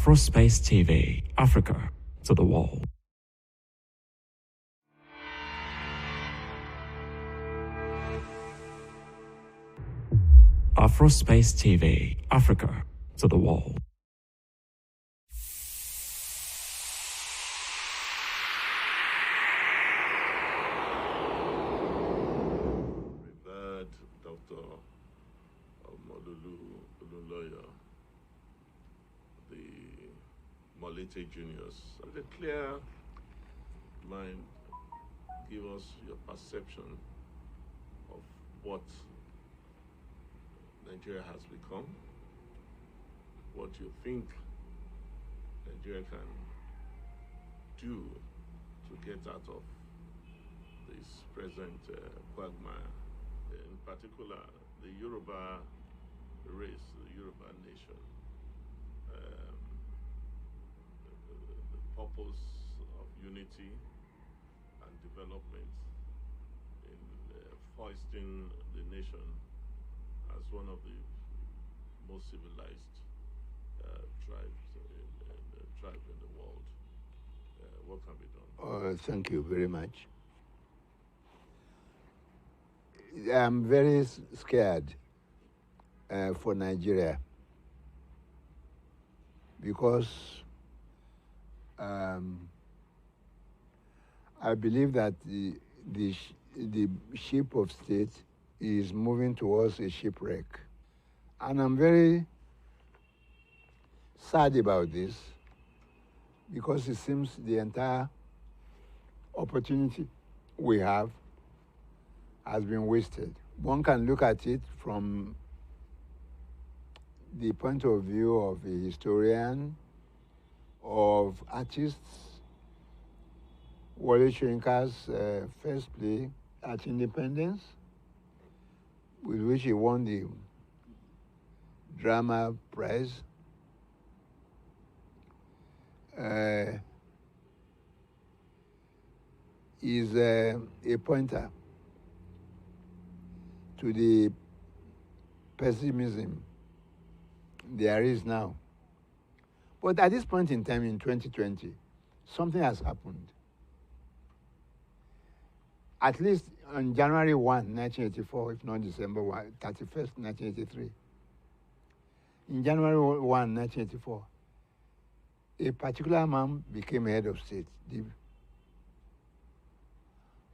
Afrospace TV, Africa to the world. Afrospace TV, Africa to the world. Revered Dr. Omololu Olunloyo, the Molete Juniors. With a clear mind, give us your perception of what Nigeria has become, what you think Nigeria can do to get out of this present quagmire. In particular, the Yoruba race, the Yoruba nation, the purpose of unity and development in foisting the nation as one of the most civilized tribe in the world. What can be done? Thank you very much. I'm very scared for Nigeria because I believe that the ship of state is moving towards a shipwreck. And I'm very sad about this because it seems the entire opportunity we have has been wasted. One can look at it from the point of view of a historian, of artists. Wole Soyinka's first play at Independence, with which he won the drama prize, is a pointer to the pessimism there is now. But at this point in time in 2020, something has happened. At least on January 1, 1984, if not December 31st, 1983. In January 1, 1984, a particular man became head of state.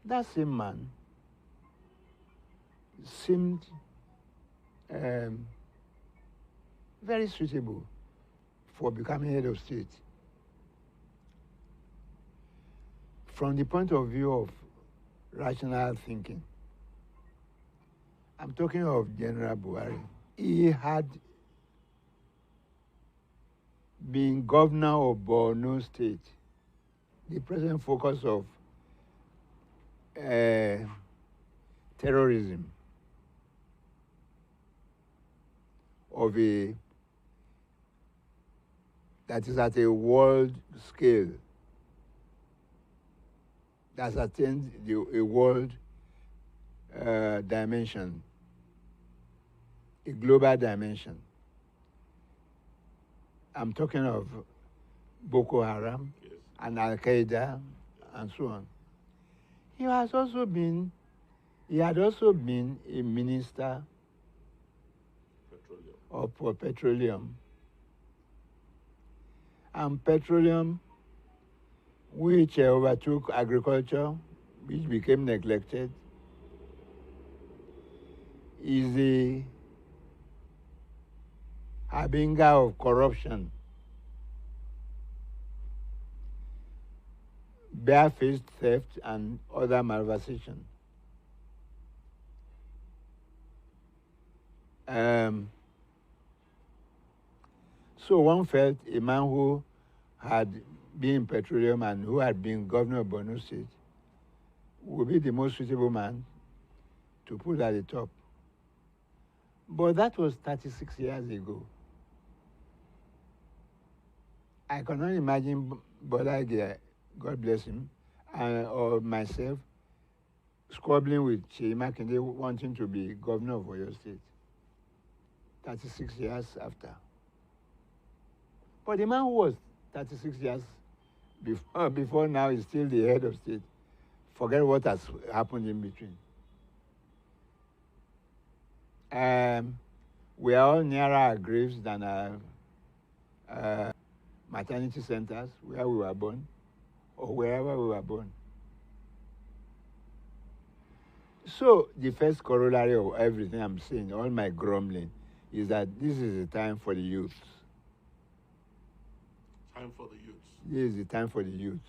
That same man seemed very suitable for becoming head of state. From the point of view of rational thinking, I'm talking of General Buhari. He had been governor of Borno State, the present focus of terrorism that is at a world scale, that's attained a world dimension, a global dimension. I'm talking of Boko Haram, Yes. and Al-Qaeda and so on. He had also been a minister for petroleum. And petroleum, which overtook agriculture, which became neglected, is the harbinger of corruption, barefaced theft, and other malversation. So one felt a man who had been in petroleum and who had been governor of Borno State would be the most suitable man to put at the top. But that was 36 years ago. I cannot imagine Bola, God bless him, or myself squabbling with Seyi Makinde wanting to be governor of Oyo State 36 years after. But the man who was 36 years before now is still the head of state. Forget what has happened in between. We are all nearer our graves than our maternity centers where we were born or wherever we were born. So the first corollary of everything I'm saying, all my grumbling, is that this is the time for the youth. Time for the youth. This is the time for the youth.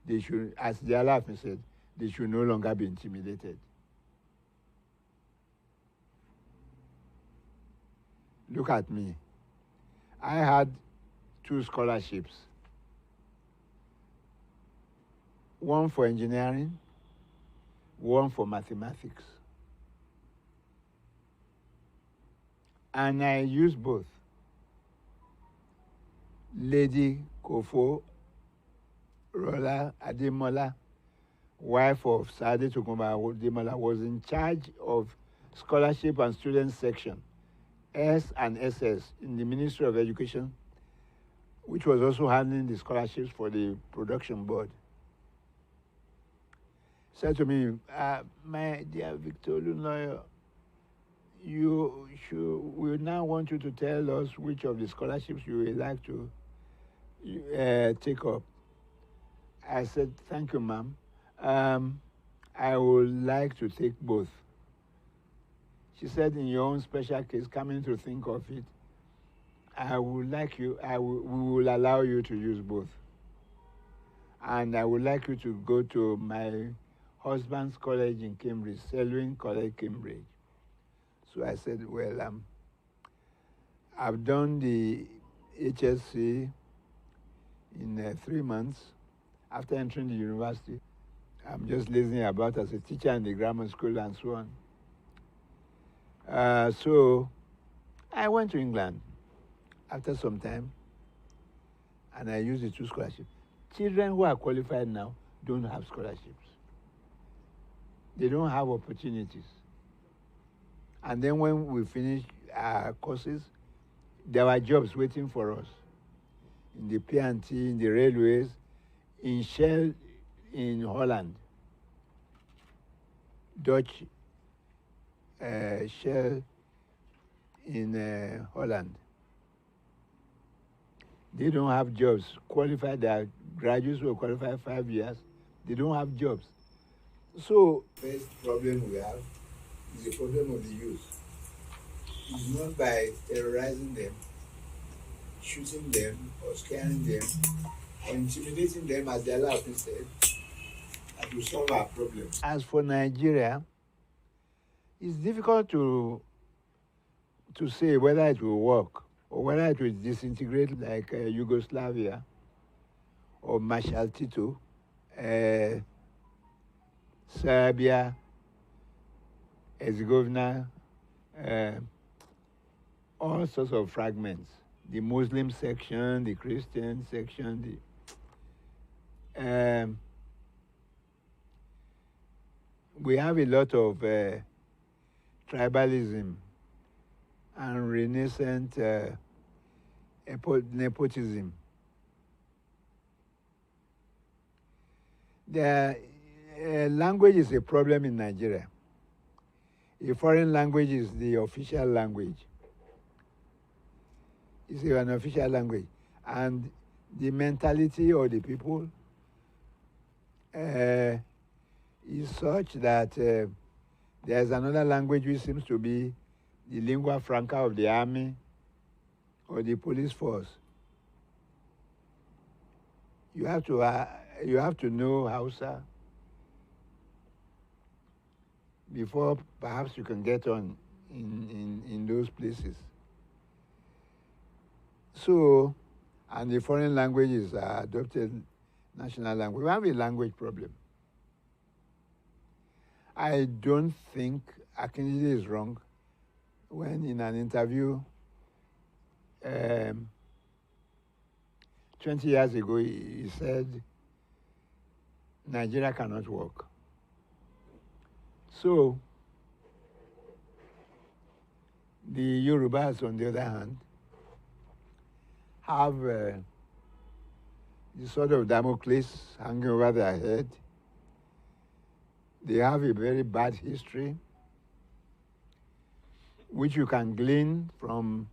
They should, as the Alafin said, they should no longer be intimidated. Look at me. I had 2 scholarships. One for engineering, one for mathematics. And I used both. Lady Kofo Rola Ademola, wife of Sade Tokunbo Ademola, was in charge of scholarship and student section, S and SS, in the Ministry of Education, which was also handling the scholarships for the production board. Said to me, my dear Victor Olunloyo, we now want you to tell us which of the scholarships you would like to take up. I said, thank you, ma'am. I would like to take both. She said, in your own special case, coming to think of it, we will allow you to use both. And I would like you to go to my husband's college in Cambridge, Selwyn College, Cambridge. So I said, well, I've done the HSC in 3 months. After entering the university, I'm just lazing about as a teacher in the grammar school and so on. So I went to England after some time, and I used the 2 scholarships. Children who are qualified now don't have scholarships. They don't have opportunities. And then when we finished our courses, there were jobs waiting for us in the P&T, in the railways, in Shell in Holland, Dutch Shell in Holland. They don't have jobs. Qualified, their graduates who are qualified 5 years, they don't have jobs. So, first problem we have is the problem of the youth. It's not by terrorizing them, shooting them, or scaring them, or intimidating them, as the Alafin said, that will solve our problem. As for Nigeria, it's difficult to say whether it will work or whether it will disintegrate like Yugoslavia or Marshal Tito, Serbia, Herzegovina, all sorts of fragments. The Muslim section, the Christian section, we have a lot of tribalism and renascent nepotism. The language is a problem in Nigeria. A foreign language is the official language. It's an official language. And the mentality of the people is such that there's another language which seems to be the lingua franca of the army or the police force. You have to know Hausa before perhaps you can get on in those places. So, and the foreign language is adopted national language. We have a language problem. I don't think Akinjide is wrong when in an interview 20 years ago he said Nigeria cannot work. So the Yorubas, on the other hand, have the sword of Damocles hanging over their head. They have a very bad history, which you can glean from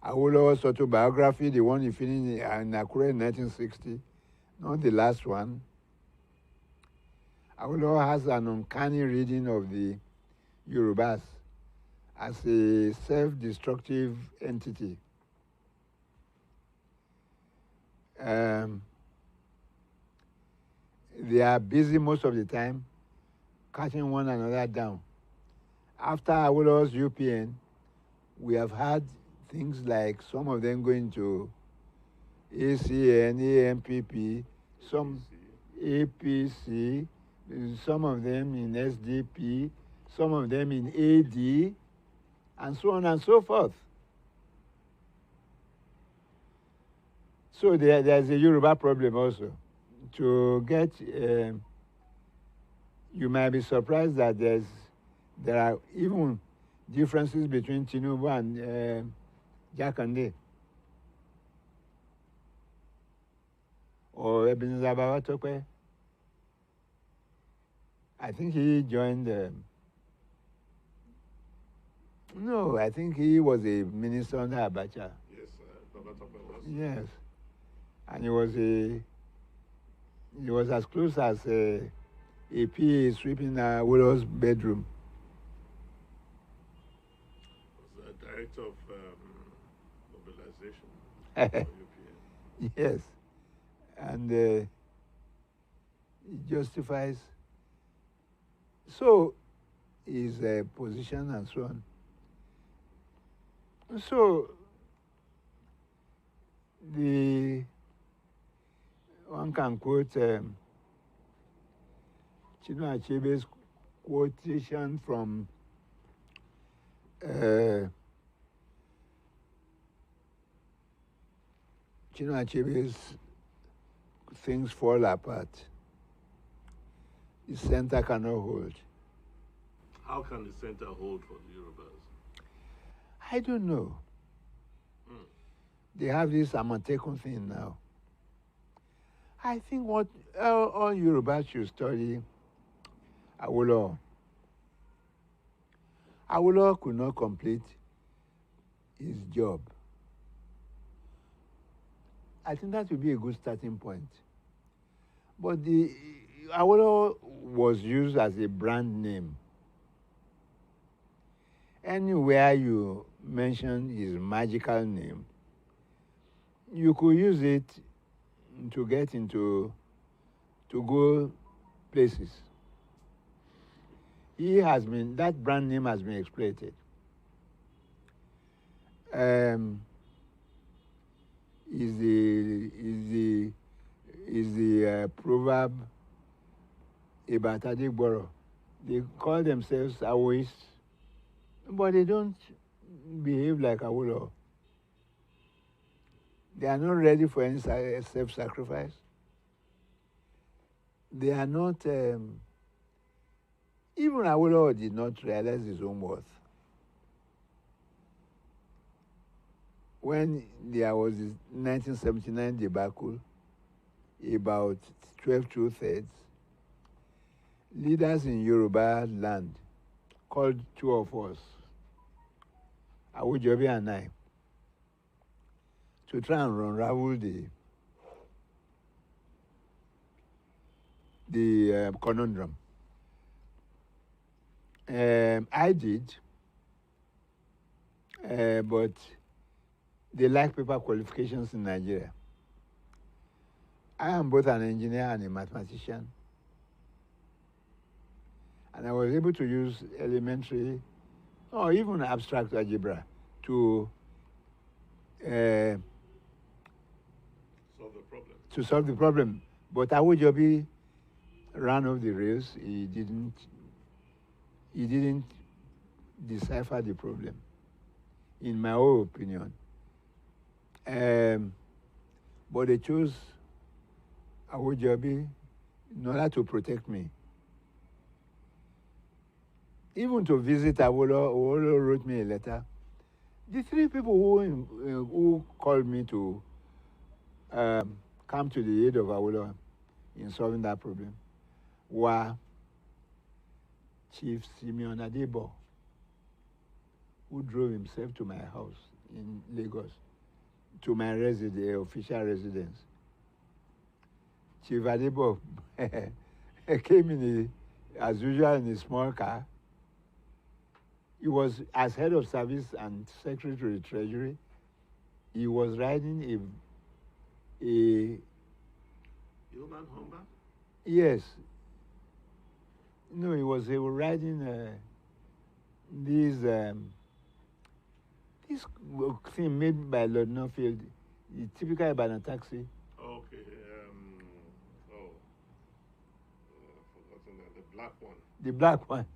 Awolowo's autobiography, the one he finished in Akure in 1960, not the last one. Awolowo has an uncanny reading of the Yorubas as a self-destructive entity. They are busy most of the time cutting one another down. After Awolowo's UPN, we have had things like some of them going to ACN, AMPP, some APC, some of them in SDP, some of them in AD, and so on and so forth. So there's a Yoruba problem also. To get, you might be surprised that there are even differences between Tinubu and Jakande or Ebenezer Babatope. I think he joined. No, I think he was a minister under Abacha. Yes, Babatope was. Yes, and he was as close as a PA sweeping Awolowo's bedroom. Was the director of mobilization for UPN. Yes, and it justifies so his position and so on. So one can quote Chinua Achebe's quotation from Chinua Achebe's Things Fall Apart. The center cannot hold. How can the center hold for the Yorubas? I don't know. They have this Amatekun thing now. I think what all Yorubas should study Awolowo. Awolowo could not complete his job. I think that would be a good starting point. But Awolowo was used as a brand name. Anywhere you mention his magical name, you could use it to get to go places. That brand name has been exploited. Is the proverb about Adigboro. They call themselves Awoists, but they don't behave like Awolowo. They are not ready for any self-sacrifice. They are not, even Awolowo did not realize his own worth. When there was this 1979 debacle, about 12 2/3, leaders in Yoruba land called two of us, Awojobi and I, to try and unravel the conundrum. I did, but they lack paper qualifications in Nigeria. I am both an engineer and a mathematician. And I was able to use elementary or even abstract algebra to solve the problem. But Awojobi ran off the rails. He didn't decipher the problem, in my own opinion. But they chose Awojobi in order to protect me. Even to visit Awolowo wrote me a letter. The three people who called me to come to the aid of Awolowo in solving that problem were Chief Simeon Adebo, who drove himself to my house in Lagos, to my official residence. Chief Adebo came as usual in a small car. He was, as head of service and secretary to the treasury, he was riding a Human Humber? yes. No, he was riding this thing made by Lord Norfield, the typical Ibadan taxi. Okay. Forgotten that. The black one. The black one.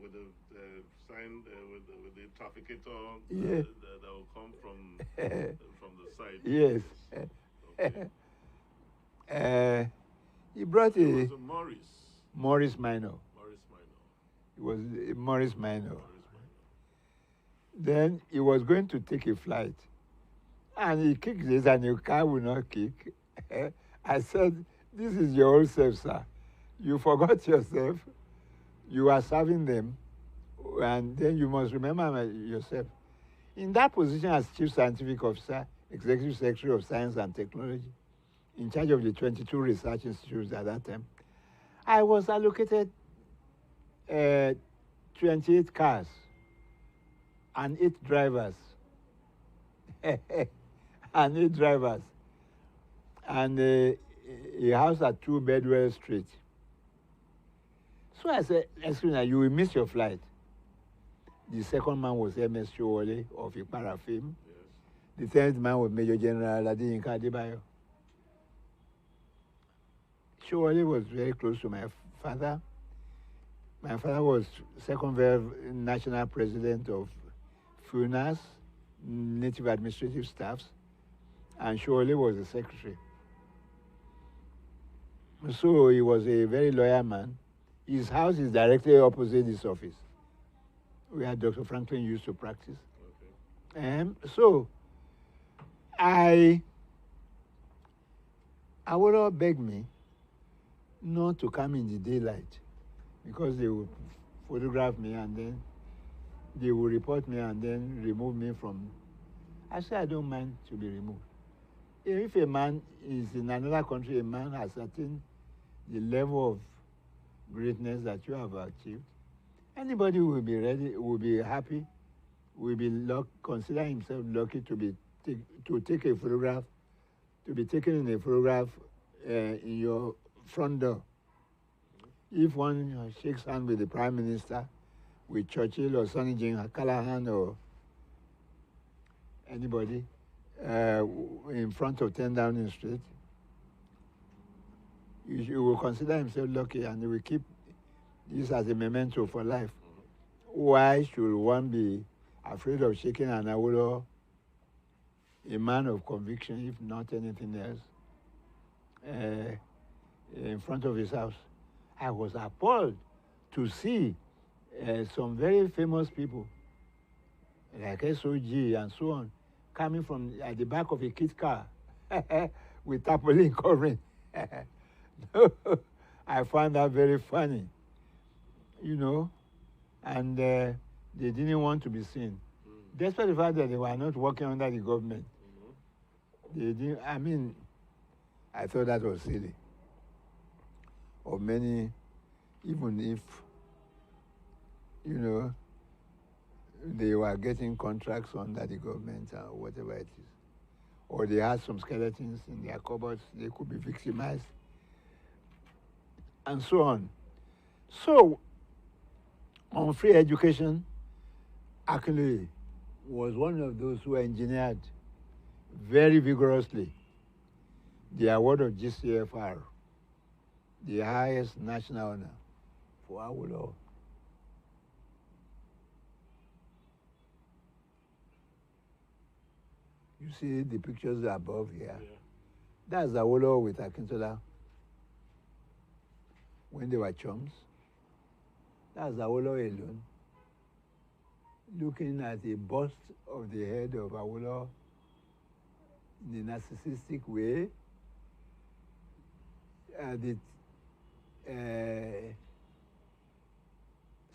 With the sign with the trafficator Yeah. that will come from the side. Yes. Okay. He brought It a was a Morris. Morris Minor. Morris Minor. It was a Morris Minor. Morris Minor. Then he was going to take a flight. And he kicked this and your car will not kick. I said, this is your old self, sir. You forgot yourself. You are serving them. And then you must remember yourself. In that position as Chief Scientific Officer, Executive Secretary of Science and Technology, in charge of the 22 research institutes at that time, I was allocated 28 cars and 8 drivers. And 8 drivers. And a house at 2 Bedwell Street. So I said, excuse me, you will miss your flight. The second man was M.S. Showole of Ipara fame. Yes. The third man was Major General Adeyinka Adebayo. Showole was very close to my father. My father was second national president of FUNAS, Native Administrative Staffs, and Showole was the secretary. So he was a very loyal man. His house is directly opposite this office, where Dr. Franklin used to practice. Okay. So Awolowo begged me not to come in the daylight because they would photograph me and then they would report me and then remove me from. I said, I don't mind to be removed. If a man is in another country, a man has attained the level of greatness that you have achieved, anybody will be ready, will be happy, will be consider himself lucky to take a photograph, to be taken in a photograph in your front door. If one shakes hands with the Prime Minister, with Churchill or Sonny Jane Callahan or anybody in front of 10 Downing Street, you will consider himself lucky and he will keep this as a memento for life. Why should one be afraid of shaking an Awolowo, a man of conviction, if not anything else, in front of his house? I was appalled to see some very famous people, like SOG and so on, coming from at the back of a kit car with tarpaulin covering. I found that very funny, you know, and they didn't want to be seen. Despite the fact that they were not working under the government. They didn't, I mean, I thought that was silly. Or many, even if, you know, they were getting contracts under the government or whatever it is. Or they had some skeletons in their cupboards, they could be victimized, and so on. So, on free education, Akinleye was one of those who engineered very vigorously the award of GCFR, the highest national honor for Awolowo. You see the pictures above here? Yeah. That's Awolowo with Akintola when they were chums. That's Awolowo alone, looking at a bust of the head of Awolowo in a narcissistic way. The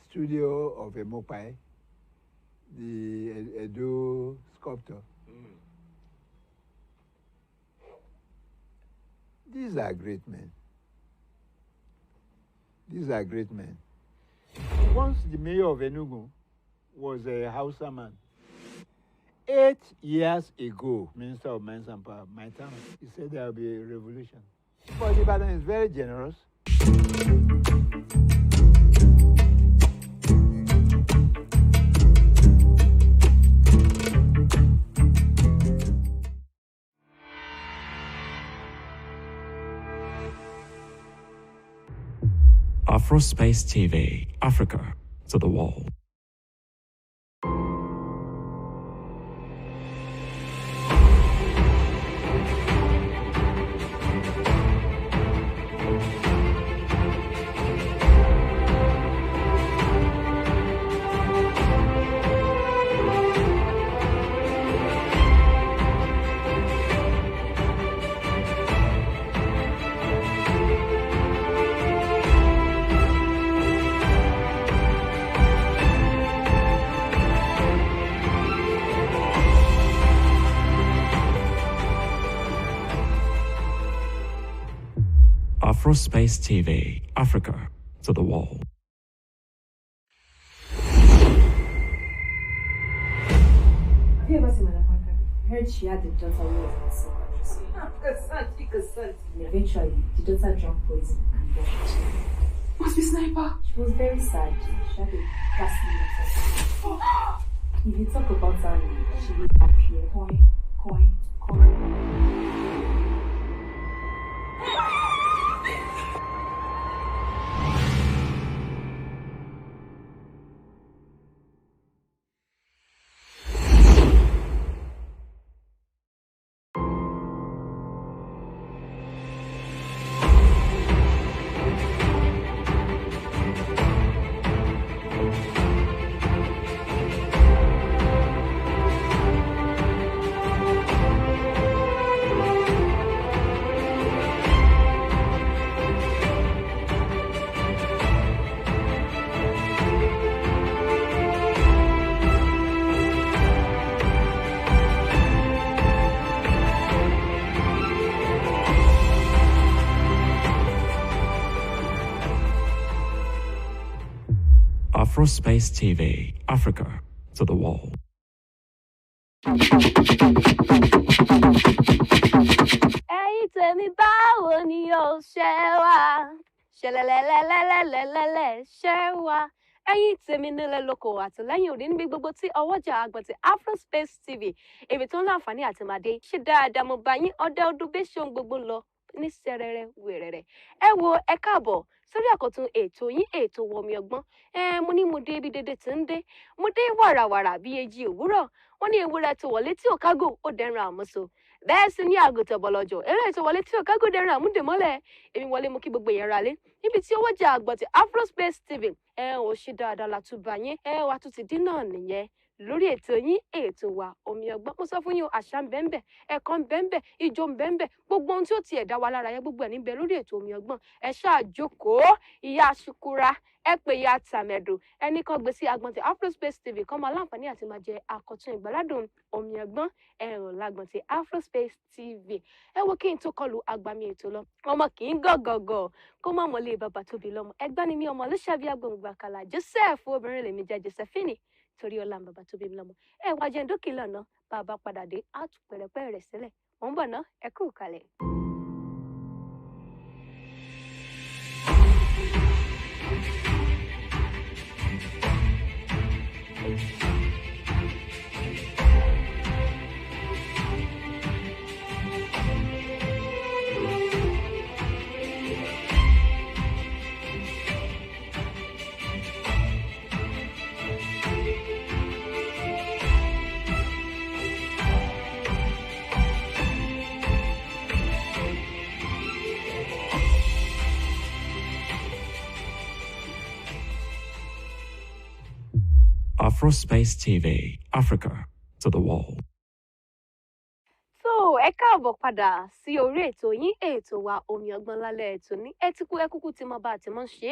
studio of Emopai, the Edo sculptor. These are great men. These are great men. Once the mayor of Enugu was a Hausa man. 8 years ago, Minister of Mines and Power, my time, he said there will be a revolution. But Ibadan is very generous. Afrospace TV, Africa to the wall. Afrospace TV, Africa to the wall. Have you ever seen Madam Parker? I heard she had a daughter who was also and eventually, the daughter drank poison and died. Must be Sniper. She was very sad. She had a ghastly letter. If you talk about her, she will appear. Coin. Afrospace TV, Africa to the wall. Ẹ̀yin tèmi báwo ni o ṣe wà? Ṣẹlẹ̀lẹ̀lẹ̀lẹ̀lẹ̀lẹ̀ ṣe wà? Ẹ̀yin tèmi nílẹ̀ lóko àtìlẹ́yìn òde níbi gbogbo tí ọwọ́jà àgbọ̀ntì Afrospace TV èmi tó ń láǹfààní àti màdé ṣe dáadáa mo bá yín ọdẹ ọdún bí ṣe ohun gbogbo ń lọ ní sẹrẹrẹ wẹrẹrẹ. Ẹ wo ẹ káàbọ̀ sórí àkọ́tún ètò yín ètò wọmi ọgbọ́n. Mo ní mo dé ibi dédé tí ń dé mo dé wàràwàrà bí èjì òwúrọ̀ wọ́n ní ewúrẹ́ tó wọlé tí ò kágò ó dẹran àmúso bẹ́ẹ̀ sì ní àgùntàn bọ̀lọ̀jọ̀ eré tó wọlé tí ò kágò dẹran àmúdèmọ́lẹ̀ èmi wọlé mú kí gbogbo èèyàn ralé níbi tí owó jà àgbọ̀ntì Afrospace TV ò ṣe dáadáa látúbà yín wà tún ti dín náà nìyẹn lórí ètò yín ètò wa omi ọgbọ́n mo sọ fún yín àṣà ń bẹ́ẹ̀ ẹ̀kọ́ ń bẹ́ẹ̀ ijó ń bẹ́ẹ̀ gbogbo ohun tí ó tiẹ̀ dá wa lára yẹ gbogbo ẹ̀ níbẹ̀ lórí ètò omi ọgbọ́n ẹ ṣáà jókòó ìyá ṣukura ẹ pé ìyá tàmẹ̀dù ẹnì kan gbé sí àgbọ̀ntì Afrospace TV kan máa láǹfààní àti máa jẹ àkọ́tún ìgbàládùn omi ọgbọ́n ẹ̀rọ lágbọ̀ntì Afrospace TV ẹ wo kí n tó kọlu agbami ètò lọ ọmọ kì í gọ̀gọ̀gọ̀ kó má mọ̀lé bàbá tóbi lọ́mọ ẹgbẹ́ ni mi ọmọ lóṣàbí agbóǹgbàkàlà Joseph obìnrin lèmi jẹ́ Josephine torí ọlá bàbá tó bí mi lọ́mọ ẹ wá jẹ́ dókè lọ́nà bàbá padà dé á tún pẹ̀rẹ̀pẹ̀ rẹ̀ sílẹ̀ mò ń bọ̀ ná ẹ kú kalẹ̀. Afrospace TV, Africa to the wall. So ẹ káàbọ̀ padà sí orí ètò yín ètò wa Omi Ọgbọ́n lálẹ́ ètò ní ẹkúkú tí mo bá ti mọ̀ ṣe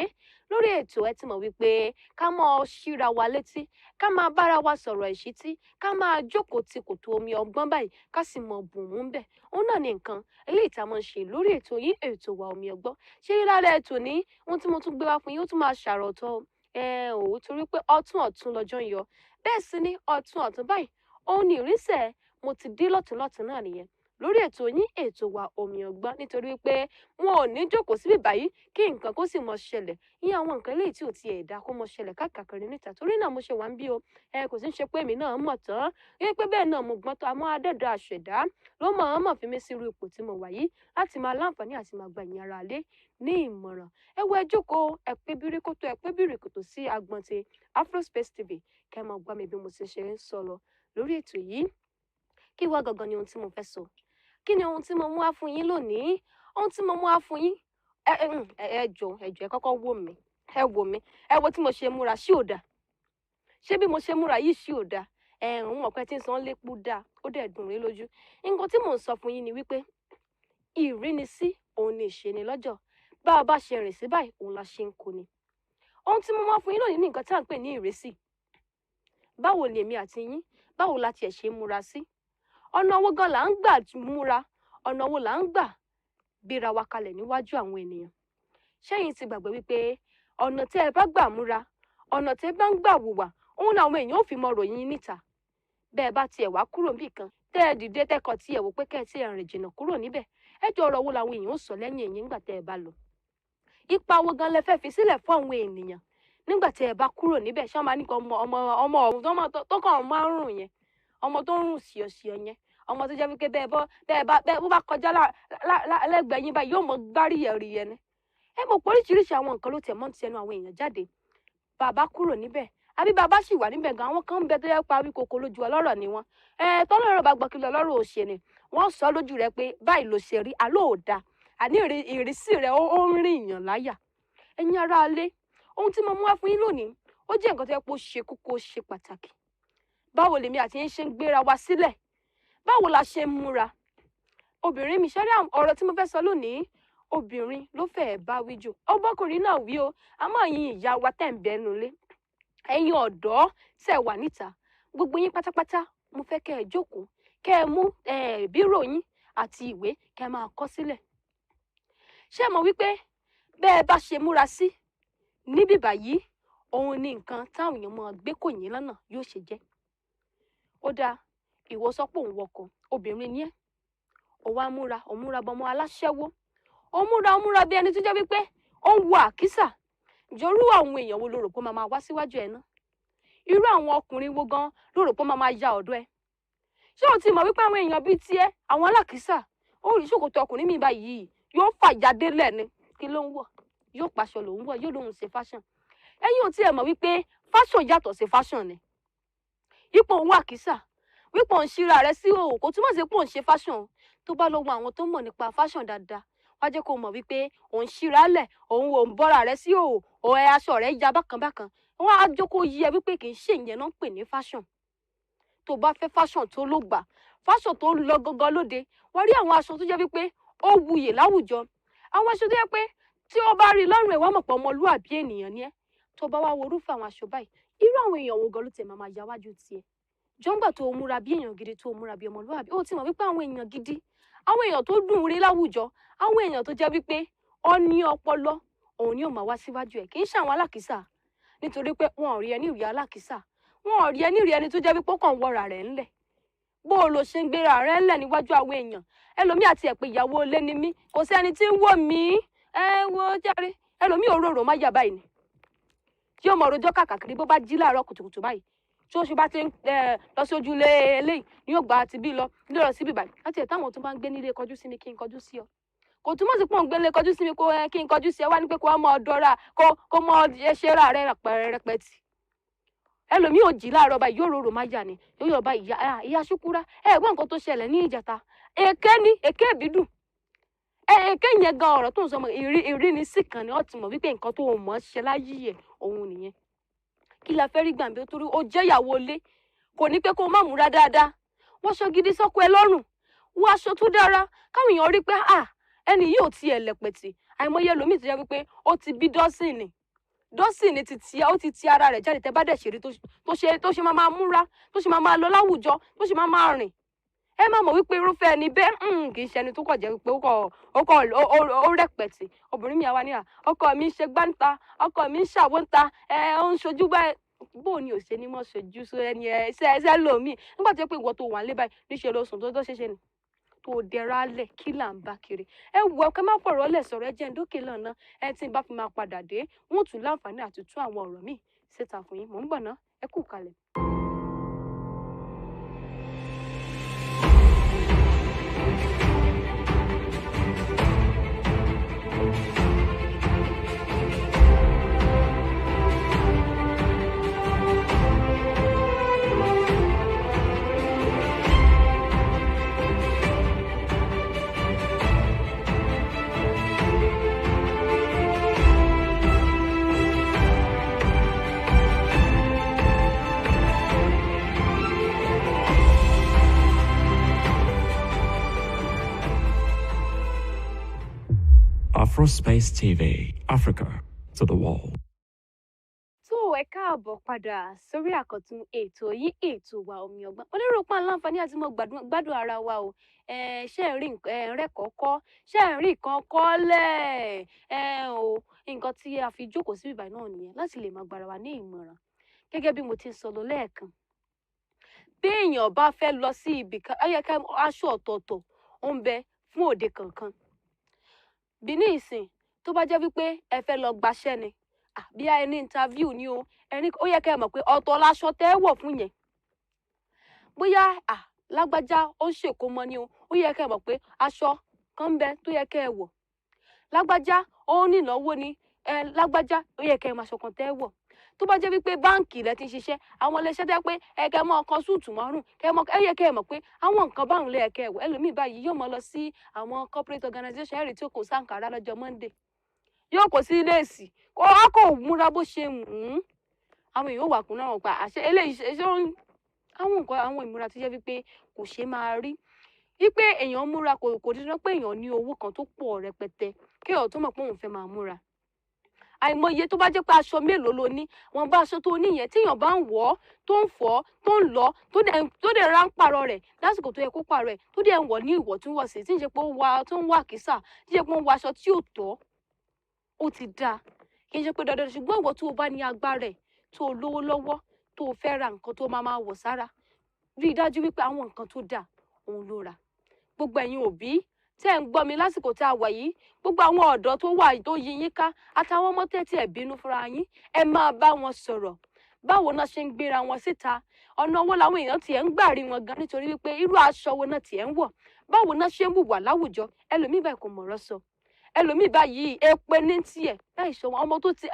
lórí ètò ẹ ti mọ̀ wípé ká máa ṣíra wa létí ká máa bára wa sọ̀rọ̀ ìṣítí ká máa jókòó ti kòtò omi ọgbọ́n báyìí ká sì mọ bùnmú bẹ̀ òun náà ní nǹkan eléyìí tá a máa ń ṣe lórí ètò yín ètò wa Omi Ọgbọ́n ṣé lálẹ́ ètò ní ohun tí mo tún gbé wá fún yín ó tún máa ṣàròtọ̀ òun torí pé ọ̀tún lọ́jọ́ ń yọ bẹ́ẹ̀ sì ni ọ̀tún báyìí òun ní ìrísẹ̀ mo ti dé lọ́tún náà nìyẹn lórí ètò yín ètò wa Omi Ọgbọ́n nítorí pé wọn ò ní jókòó síbí báyìí kí nǹkan kó sì mọ ṣẹlẹ̀ ìyẹn àwọn nǹkan eléyìí tí ò tiẹ̀ dá kó mọ ṣẹlẹ̀ káàkiri níta torí náà mo ṣe wá ń bí o kò sí ń ṣe pé èmi náà mọ̀ tán yẹ pé bẹ́ẹ̀ náà mo gbọ́n tó àmọ́ adẹ́dọ̀ àṣẹ̀dá ló mọ̀ fi mí sí irú ipò tí mo wà yìí láti máa láǹfààní àti máa gba ìyẹn ara lé ní ìmọ̀ràn ẹ wo ẹ jókòó ẹ pé bíríkòtò sí agbọ̀n ti Afrospace TV kẹ́ máa gbọ́ mi bí mo ṣe ń sọ lọ lórí ètò yìí kí wá gangan ni ohun tí mo fẹ́ sọ kí ni ohun tí mo mú wá fún yín lónìí ohun tí mo mú wá fún yín ẹ jọ̀ọ́ ẹ kọ́kọ́ wò mí ẹ wo tí mo ṣe múra sí òdà ṣé bí mo ṣe múra yìí sí òdà òun mọ̀ pé tí ń san lépo dáa ó dẹ̀ dùn rí lójú nǹkan tí mò ń sọ fún yín ni wípé ìrínisí òun ni ìṣeni lọ́jọ́ bá a bá ṣe rìn sí báyìí òun la ṣe ń kó ni ohun tí mo mú wá fún yín lónìí ní nǹkan tí à ń pè ní ìrísí báwo ni èmi àti yín báwo la tiẹ̀ ṣe múra sí ọ̀nà owó gan là ń gbà múra ọ̀nà owó là ń gbà gbéra wa kalẹ̀ níwájú àwọn ènìyàn ṣẹ́yìn ti gbàgbé wípé ọ̀nà tí ẹ bá gbà múra ọ̀nà tí ẹ bá ń gbà wùwà òun làwọn èèyàn ò fi mọ ròyìn níta bẹ́ẹ̀ bá tiẹ̀ wá kúrò níbì kan tẹ́ ẹ dìde tẹ́kọ̀ tí ẹ wò pé kẹ́ ẹ ti rìn jìnnà kúrò níbẹ̀ ẹ jọ ọ̀rọ̀ wo làwọn èèyàn ò sọ lẹ́yìn ẹ̀yìn nígbà tẹ́ ẹ bá lọ ipa wo gan lẹ fẹ́ fi sílẹ̀ fún àwọn ènìyàn nígbà tí ẹ bá kúrò níbẹ̀ ṣé wọ́n máa ní kọ́ ọmọ ọ̀hún tó kàn máa ń rùn yẹn ọmọ tó ń rùn síọ̀síọ̀ yẹn ọmọ tó jẹ́ wípé bó bá kọjá lẹ́gbẹ̀ẹ́ yín báyìí yóò mọ gbárí ẹ̀rì yẹn ni ẹ mọ̀ pé oríṣiríṣi àwọn nǹkan ló tẹ̀ mọ́ ti ẹnu àwọn èèyàn jáde bàbá kúrò níbẹ̀ àbí bàbá sì wà níbẹ̀ gan àwọn kan ń bẹ tó yẹ pa wí koko lójú ọlọ́rọ̀ ni wọn tọ́lọ́rọ̀ bá gbọ́ kí lọ lọ́rọ̀ òṣè ni wọ́n sọ lójú rẹ pé báyìí ló ṣe rí àlọ́ ò dáa àní ìrísí rẹ ó ń rìn èèyàn láyà ẹ̀yin ará alé ohun tí mo mú wá fún yín lónìí ó jẹ́ nǹkan tó yẹ pé ó ṣe kókó ó ṣe pàtàkì báwo lèmi àti yín ṣe ń gbéra wa sílẹ̀ báwo la ṣe ń múra obìnrin mi ṣẹ́rí ọ̀rọ̀ tí mo fẹ́ sọ lónìí obìnrin ló fẹ́ẹ̀ bá wí jù ọbọ̀kùnrin náà wí o àmọ́ ẹ̀yin ìyá wa tẹ̀ ń bẹnu lé ẹ̀yin ọ̀dọ́ tẹ̀ wà níta gbogbo yín pátápátá mo fẹ́ kẹ́ ẹ jókòó kẹ́ ẹ mú bírò yín àti ìwé kẹ́ ẹ máa kọ sílẹ̀ ṣé ẹ mọ̀ wípé bẹ́ẹ̀ bá ṣe múra sí níbí báyìí òun ni nǹkan táwọn èèyàn máa gbé kò yín lọ́nà yóò ṣe jẹ́ ó dáa ìwọ sọ pé òun wọkọ̀ obìnrin ni ẹ́ ó wá múra bọmọ aláṣẹ́wó ó múra bí ẹni tó jẹ́ wípé ó ń wọ àkísà jọrú àwọn èèyàn wo ló rò pé máa wá síwájú ẹ̀ náà irú àwọn ọkùnrin wo gan ló rò pé máa ya ọ̀dọ̀ ẹ̀ ṣé o ti mọ̀ wípé àwọn èèyàn bíi tiẹ̀ àwọn alákìísà ó rí ṣòkòtò ọkùnrin mi báyìí yóò fàjáde lẹ́ni kí ló ń wọ̀ yóò pàṣọ lòún wọ̀ yóò lóun ṣe fashion ẹ̀yin ò tiẹ̀ mọ̀ wípé fashion yàtọ̀ sí fashion ni ipò òun àkísà wípé òun ṣíra rẹ sí òwò kò túmọ̀ sí pé òun ṣe fashion tó bá lọ wo àwọn tó mọ̀ nípa fashion dáadáa wá jẹ́ kó mọ̀ wípé òun ṣíra lẹ̀ òun bọ́ra rẹ sí òwò òun aṣọ rẹ̀ ya bákan wọn á jókòó yí ẹ wípé kì í ṣe ìyẹn náà ń pè ní fashion tó bá fẹ́ fashion tó ló gbà fashion tó ń lọ gangan lóde wọ́n rí àwọn aṣọ tó jẹ́ wípé ó wuyè láwùjọ àwọn aṣọ tó yẹ pé tí ó bá rí lọ́rùn ẹ̀ wá mọ̀ pé ọmọlúwàbí ènìyàn ni ẹ́ tó bá wá worúfẹ́ àwọn aṣọ báyìí irú àwọn èèyàn wo gan ló tẹ̀ máa ya wájú tiẹ̀ jọ́ngbà tó múra bí èèyàn gidi tó múra bí ọmọlúwàbí ó ti mọ̀ wípé àwọn èèyàn gidi àwọn èèyàn tó dùn rí láwùjọ àwọn èèyàn tó jẹ́ wípé ó ní ọpọlọ òun ni ó máa wá síwájú ẹ̀ kì í ṣe àwọn alákìísà nítorí pé wọn ò rí ẹni rí alákìísà wọn ò rí ẹni rí ẹni tó jẹ́ wípé ó kàn wọra rẹ̀ ńlẹ̀ bó o lo ṣe ń gbéra rẹ̀ ńlẹ̀ níwájú àwọn èèyàn ẹlòmíì àti ẹ̀pẹ́ ìyàwó ilé ni mí kò sí ẹni tí ń wò mí wo járe ẹlòmíì òróró má yà báyìí ni tí ó mọ ọrọjọ́ kàkàkiri bó bá jí láàárọ̀ kùtùkùtù báyìí tí oṣù bá ti ń lọ sí ojúlé eléyìí ni yóò gba ti bí lọ ní lọ síbí báyìí láti ẹ̀ táwọn tó bá ń gbé nílé kọjú sí mi kí n kọjú sí ọ kò túmọ̀ sí pé òun gbé nílé kọjú sí mi kí n kọjú sí ẹ wá ní pé kó mọ ọdọ́ra kó mọ ṣe ra rẹ rẹpẹtì ẹlòmíì ò jí láàárọ̀ báyìí yóò rorò má yà ni yóò yọ̀ bá ìyá ṣúkúrá gbọ́n nǹkan tó ṣẹlẹ̀ ní ìjẹta èké ìbídùn èké yẹn gan ọ̀rọ̀ tó ń sọ mọ́ ìrínisí kan ni ó ti mọ̀ wípé nǹkan tó mọ̀ ṣe láyé ẹ̀ òun nìyẹn kí la fẹ́ rí gbàǹbẹ́ torí ó jẹ́ ìyàwó ilé kò ní pé kó má múra dáadáa wọ́n ṣọ gidi sọ́kọ ẹ lọ́rùn wọ aṣọ tó dára káwọn èèyàn rí pé ẹni yìí ò tiẹ̀ lẹ̀pẹ̀tì àìmọye ẹlòmíì tó jẹ́ wípé ó ti bí dọ́sìnì ó ti ti ara rẹ̀ jáde tẹ́ bá dẹ̀ ṣeré tó ṣe máa múra tó ṣe máa lọ láwùjọ tó ṣe máa rìn ẹ má mọ̀ wípé irúfẹ́ ẹni bẹ́ẹ̀ kì í ṣe ẹni tó kọ̀ jẹ́ wípé ó rẹ̀pẹ̀tì obìnrin mi àwa ní ọkọ mi ń ṣe gbáǹta ọkọ mi ń ṣàwọ́ǹta ó ń ṣojú báyìí bó ni ò ṣe ní mọ̀ ṣojú sí ẹni ẹsẹ̀ lòmíì nígbà tó yẹ pé ìwọ tó wà nílé báyìí níṣẹ́ ló sùn tó ṣeṣe ni tó dẹra lẹ̀ kí là ń bá kiri ẹ wọ ẹ má fọ̀rọ̀ lẹ̀ sọ̀rọ̀ ẹ jẹ́ ǹdókè lọ́nà ẹ tí n bá fi máa padà dé wọ́n tún láǹfààní àti tún àwọn ọ̀rọ̀ míì síta fún yín mò ń bọ̀ ná ẹ kú kalẹ̀. Afrospace TV, Africa to the world. tó ẹ káàbọ̀ padà sórí àkọ́tún ètò yìí ètò wa Omi Ọgbọ́n onírò pa láǹfààní àti mo gbádùn ara wa o ṣé ẹ rí rẹ kọ́kọ́ ṣé ẹ rí nǹkan kọ́lẹ̀ o nǹkan tí a fi jókòó sí ìbàdàn náà nìyẹn láti lè máa gbára wa ní ìmọ̀ràn gẹ́gẹ́ bí mo ti sọ lọ lẹ́ẹ̀kan bí èèyàn bá fẹ́ lọ sí ibì kan ayẹkẹ aṣọ ọ̀tọ̀ọ̀tọ̀ ó ń bẹ fún òde kankan bí ní ìsìn tó bá jẹ́ wípé ẹ fẹ́ lọ gbaṣẹ́ ni bí ẹni interview ni o ẹni ó yẹ kẹ́ ẹ mọ̀ pé ọ̀tọ̀ láṣọ tẹ́ ẹ wọ̀ fún yẹn bóyá lágbájá ó ń ṣèkómọ ni o ó yẹ kẹ́ ẹ mọ̀ pé aṣọ kan ń bẹ tó yẹ kẹ́ ẹ wọ̀ lágbájá ó ní ìnáwó ni lágbájá ó yẹ kẹ́ ẹ máa ṣọ̀kan tẹ́ ẹ wọ̀ tó bá jẹ́ wípé báǹkì lẹ ti ń ṣiṣẹ́ àwọn iléeṣẹ́ tẹ́ pé ẹ̀kẹ́ mọ́ ọkàn súùtù márùn ẹ yẹ kẹ́ ẹ mọ̀ pé àwọn nǹkan báwọn lè ẹ̀kẹ́ ẹ̀wọ̀ ẹlòmíì báyìí yóò mọ lọ sí àwọn corporate organization ẹ̀rì tí ó kò sáǹkàrà lọ́jọ́ Monday yóò kò sí léèsì kò múra bó ṣe àwọn èèyàn wà kún náà pa àṣẹ eléyìí ṣe àwọn ìmúra tó jẹ́ wípé kò ṣe máa rí wípé èèyàn múra kò dídán pé èèyàn ní owó kan tó pọ̀ rẹpẹtẹ kí èèyàn tó mọ̀ pé òun fẹ́ máa múra àìmọye tó bá jẹ́ pé aṣọ mélòó ló ní wọn bá aṣọ tó ní yẹn téèyàn bá ń wọ̀ ọ́ tó ń fọ̀ ọ́ tó ń lọ tó dẹ̀ ra ń pààrọ̀ rẹ̀ lásìkò tó yẹ kó pààrọ̀ ẹ̀ tó dẹ̀ ń wọ̀ ní ìwọ̀ntúnwọ̀nsì tí ń ṣe pé tó ń wà kìsà tí ń ṣe pé ó ń wọ aṣọ tí ò tọ́ ó ti dáa kì í ṣe pé dandan ṣùgbọ́n ìwọ tó o bá ní agbára ẹ̀ tó o lówó lọ́wọ́ tó o fẹ́ ra nǹkan tó máa wọ̀ sára rí i dájú wípé àwọn nǹkan tó dáa òun ló ra gbogbo ẹ̀yin òbí tẹ́ ń gbọ́ mi lásìkò tá a wà yìí gbogbo àwọn ọ̀dọ́ tó wà tó yí yín ká àtàwọn ọmọ tẹ́tí ẹ̀ bínú fúnra yín ẹ máa bá wọn sọ̀rọ̀ báwo náà ṣe ń gbéra wọn síta ọ̀nà owó làwọn èèyàn tiẹ̀ ń gbà rí wọn gan nítorí wípé irú aṣọ wo náà tiẹ̀ ń wọ̀ báwo náà ṣe ń hùwà láwùjọ ẹlòmíì báyìí kò mọ̀rọ̀ sọ ẹlòmíì báyìí èpè ní tiẹ̀ láì sọ wọn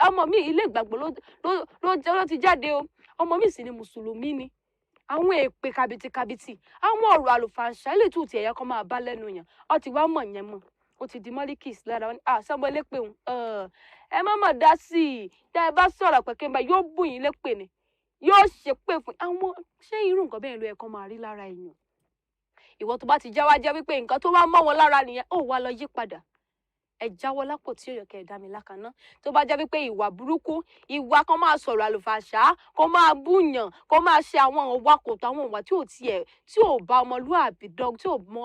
ọmọ mi ilé ìgbàgbọ́ ló ti jáde o ọmọ mi sì ni mùsùlùmí ni àwọn èpè kàbìtìkàbìtì àwọn ọ̀rọ̀ àlùfàǹṣà ilé tó ti ẹ̀yà kan máa bá lẹ́nu yàn ọ ti wá mọ̀ yẹn mọ̀ ó ti di mọ́líkìs lára wọn sọ́mọ elépè òun ẹ má mọ̀ dá sí i tẹ́ ẹ bá sọ̀rọ̀ pẹ̀kẹ́ bá yóò bù yín lépè ni yóò ṣépè fún àwọn ṣé irú nǹkan bẹ́ẹ̀ ló yẹ kó máa rí lára èèyàn ìwọ tó bá ti jẹ́ wípé nǹkan tó bá mọ́ wọn lára nìyẹn ó wá lọ yí padà ẹ jáwọ́ lápò tí òyò kẹ̀ẹ́dá mi lákaná tó bá jẹ́ wípé ìwà burúkú ìwà kan máa sọ̀rọ̀ àlùfàṣà kó máa búyàn kó máa ṣe àwọn ìwà kòtò àwọn ìwà tí ò bá ọmọlúàbí dán tí ò mọ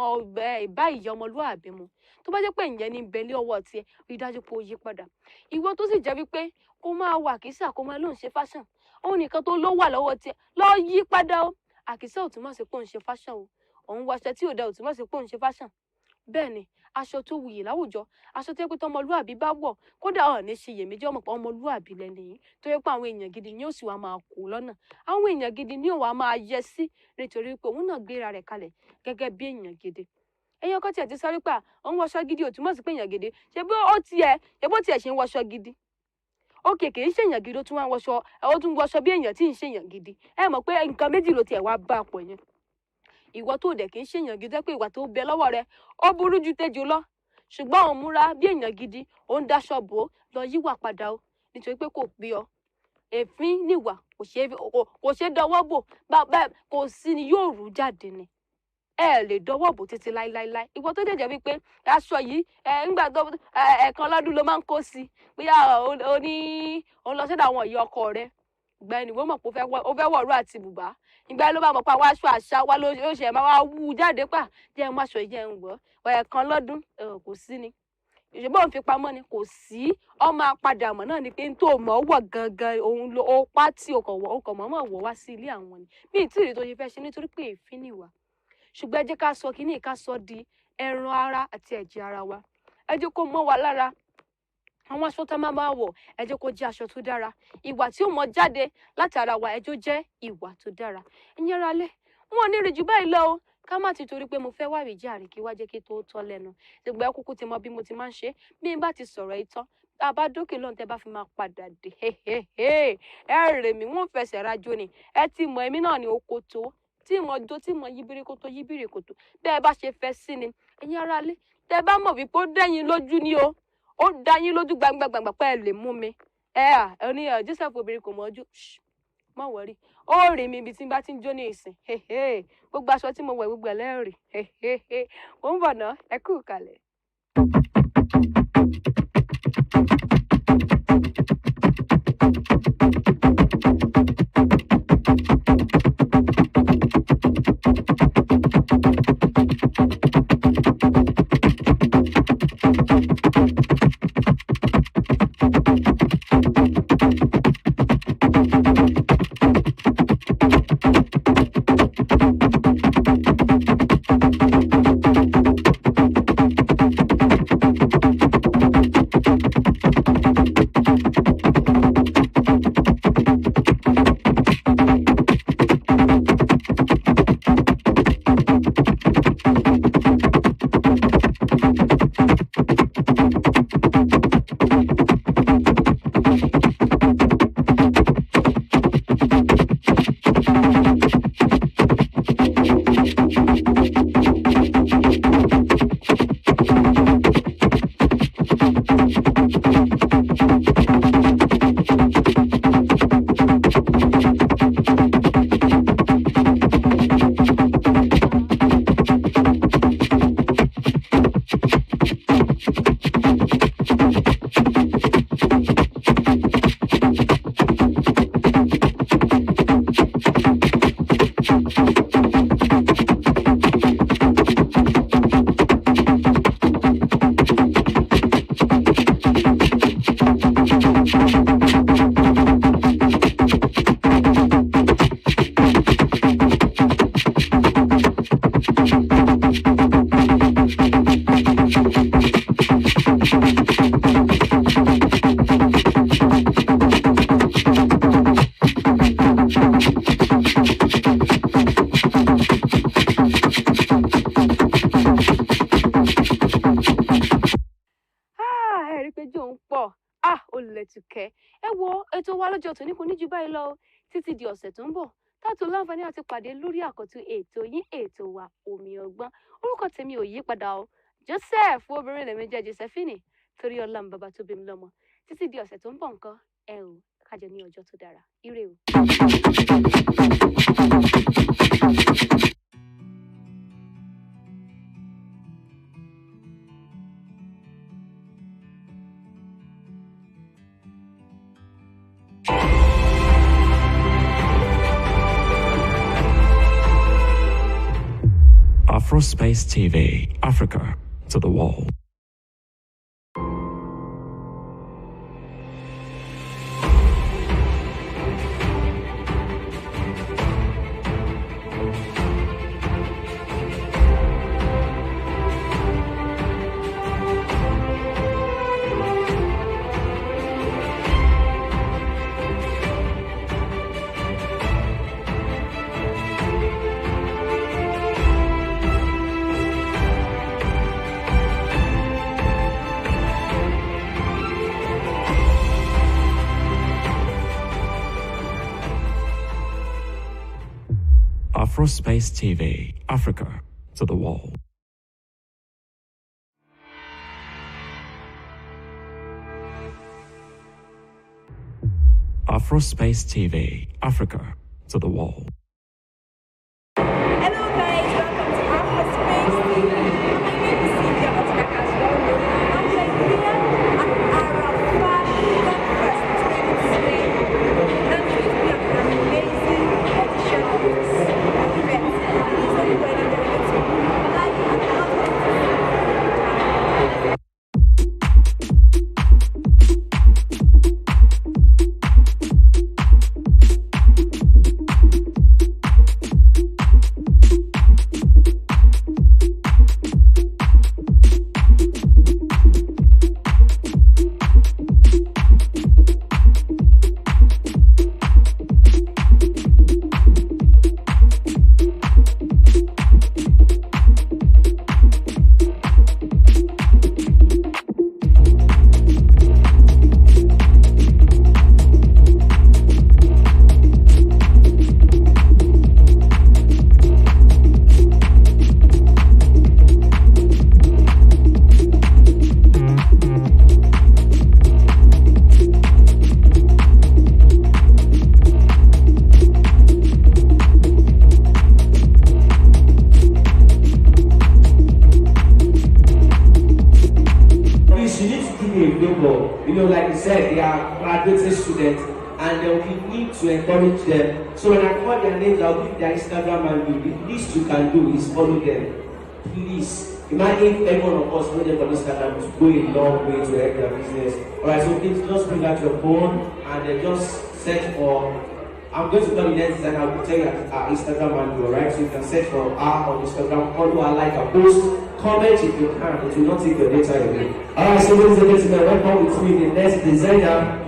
ìbá ìyá ọmọlúàbí mu tó bá jẹ́ pé ìyẹn ní bẹ́lẹ́ ọwọ́ tiẹ̀ rí i dájú pé ó yí padà ìwọ tó sì jẹ́ wípé kó máa wà àkísà kó máa lóun ṣe fashion òun nìkan tó ló wà lọ́wọ́ tiẹ̀ lọ yí padà o àkísà ò túmọ̀ sí pé òun ṣe fashion o òun wọṣẹ tí ò da ò túmọ̀ sí pé òun ṣe fashion bẹ́ẹ̀ ni aṣọ tó wuyì láwùjọ aṣọ tó yẹ pé tọmọlúàbí bá wọ̀ kódà ọ̀ ní ṣe iyèméjì ọmọ pé ọmọlúàbí lẹ́nu yìí tó yẹ pé àwọn èèyàn gidi ni ó sì wá máa kó lọ́nà àwọn èèyàn gidi ni ó wá máa yẹ sí nítorí pé òun náà gbéra rẹ̀ kalẹ̀ gẹ́gẹ́ bí èèyàn gidi èèyàn kan tiẹ̀ ti sọ wípé òun wọṣọ gidi ò túmọ̀ sí pé èèyàn gidi ṣe bó tiẹ̀ ṣe ń wọṣọ gidi òkè kì í ṣe èèyàn gidi ó tún wọṣọ bí èèyàn tí ń ṣe èèyàn gidi ẹ mọ̀ pé nǹkan méjì ló tiẹ̀ wá bá pọ̀ yẹn ìwọ tó dẹ̀ kì í ṣe èèyàn gidi pé ìwà tó bẹ lọ́wọ́ rẹ ó burú ju tejò lọ ṣùgbọ́n òun múra bí èèyàn gidi òun daṣọ bò ó lọ yíwà padà ó nítorí pé kò pé ọ èéfín níwà kò ṣe dọwọ́ bò bá kò sí ni yóò rú jáde ni ẹ lè dọwọ́ bò títí láíláíláí ìwọ tó jẹ́jẹ́ wípé aṣọ yìí ńgbà tó ẹ̀ẹ̀kan lọ́dún ló máa ń kó sí bóyá òun lọ sọ́dọ̀ àwọn ìyá ọkọ rẹ ìgbà ẹni wọ́n mọ̀ pé ó fẹ́ wọ̀rú àti bùbá ìgbà ló bá mọ̀ pé àwọn aṣọ àṣà wa ló ṣe máa wá wú jáde pà jẹ́ ń aṣọ ìjẹ́ ń wọ̀ ẹ̀ẹ̀kan lọ́dún kò sí ni ìṣèbọ̀ ń fi pamọ́ ni kò sí ọmọ apàdà mọ̀ náà ni pé tó mọ̀ wọ̀ gangan òun ló ó pátì ọkọ̀ mọ̀ọ́mọ̀ wọ̀ wá sí ilé àwọn ni bí ìtìrì tó ṣe fẹ́ ṣe nítorí pé èéfín nìwà ṣùgbọ́n ẹ jẹ́ ká sọ kínní ká sọ di ẹran ara àti ẹ̀jẹ̀ ara wa ẹ jẹ́ kó mọ́ wa lára àwọn aṣọ tá a máa wọ̀ ẹ jẹ́ kó jẹ́ aṣọ tó dára ìwà tí ó mọ jáde láti ara wa ẹ jẹ́ ó jẹ́ ìwà tó dára ẹ̀yin ará lé wọn ò ní rí jù báyìí lọ o ká má ti torí pé mo fẹ́ wá ìjàre kí wá jẹ́ kí tó tọ́ lẹ́nu ṣùgbọ́n ẹ kúkú ti mọ bí mo ti máa ń ṣe bí n bá ti sọ̀rọ̀ ìtàn tá a bá dókè lọ́n tẹ́ bá fi máa padà dé ẹ rè mí wọ́n fẹsẹ̀ rajò ni ẹ ti mọ èmi náà ní oko tó tí mo jó tí mo yíbiri kòtò bẹ́ẹ̀ bá ṣe fẹ́ sí ni ẹ̀yin ará lé tẹ́ bá mọ̀ wípé ó dẹ́yìn lójú ni o ó dá yín lójú gbangba pé ẹ lè mú mi ẹ ní Joseph obìnrin kò mọ ojú má wọrí ó rí mi ibi tí n bá ti ń jó ní ìsìn gbogbo aṣọ tí mo wọ̀ gbogbo ẹlẹ́rìí mo ń bọ̀ ná ẹ kú kalẹ̀. Olùlẹ̀tùkẹ́ ẹ wo ètò wa lọ́jọ́ tòní kò ní jù báyìí lọ títí di ọ̀sẹ̀ tó ń bọ̀ táàtò láǹfààní àti pàdé lórí àkọ́tún ètò yín ètò wa Omi Ọgbọ́n orúkọ tèmi ò yí padà o Joseph obìnrin lèmi jẹ́ Josephine torí ọlọ́run bàbá tó bí mi lọ́mọ títí di ọ̀sẹ̀ tó ń bọ̀ nǹkan ẹ ò kájọ ní ọjọ́ tó dára ire o. Afrospace TV, Africa to the wall. Afrospace TV, Africa to the wall. Afrospace TV, Africa to the wall. Hello guys, welcome to You know, like you said, they are graduating students, and there will be need to encourage them. So when I call their names, I'll give their Instagram and the least you can do is follow them. Please. Imagine every one of us know them on Instagram to go a long way to help their business. Alright, so please just bring out your phone and then just search for, I'm going to call the next and I'll tell you our Instagram handle, alright? So you can search for our on Instagram, follow our like a post, comment if you can, it will not take your data away. Alright, so ladies and gentlemen, welcome with me the next designer.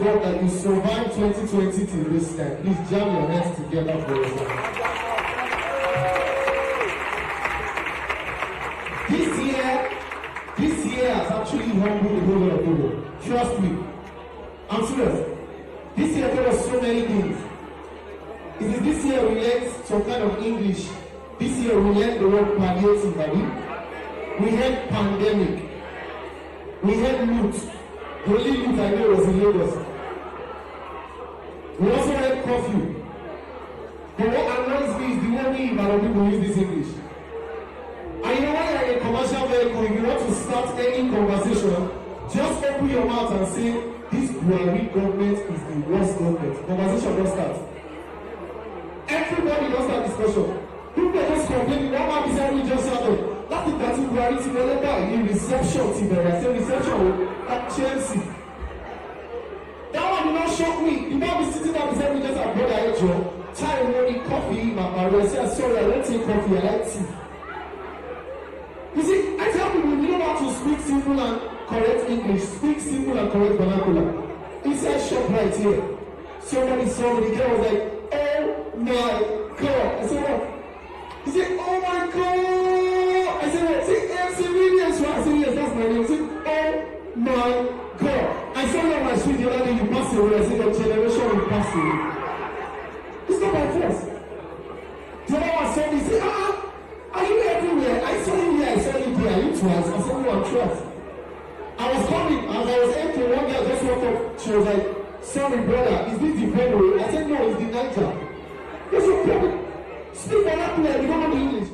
God that you survived 2020 till this time. Please jam your hands together for yourself. This year has actually humbled a whole lot of people. Trust me. I'm serious. This year there were so many things. It is this year we learned some kind of English. This year we learned the word palliative, we had pandemic. We had loot. The only loot I know was in Lagos. We also had curfew. But what annoys me is the way we Ibadan people use this English. And you know when you're in a commercial vehicle, if you want to start any conversation, just open your mouth and say, this Buhari government is the worst government. Conversation don't start. Everybody does that discussion. People just complaining, what man is we just started. Láti ìgbà tí Buhari ti wọlé báyìí ní reception ti bẹ̀rẹ̀ ṣe reception at Chelsea. That one did not shock me. The man be sitting down beside me just like brother Ejo. Time morning coffee, my I say sorry, I don't take coffee, I like tea. You see, I tell people you know how to speak simple and correct English, speak simple and correct vernacular. Inside shop right here. Somebody saw me, the girl was like, oh my God. I said what? He said, oh my God. I said what? Say, MC Williams. I said yes, that's my name. He said, oh my God. I saw you on my street the other day, you passed away. I said your generation will pass away. It's not my fault. The other one said, he said, are you everywhere? I saw you here, I saw you there. Are you twice? I said, no, I'm twice. I was coming, as I was entering, one girl just walked up. She was like, sorry, brother, is this the Benue? I said, no, it's the Niger. What's your problem? Speak vernacular, you don't know the English.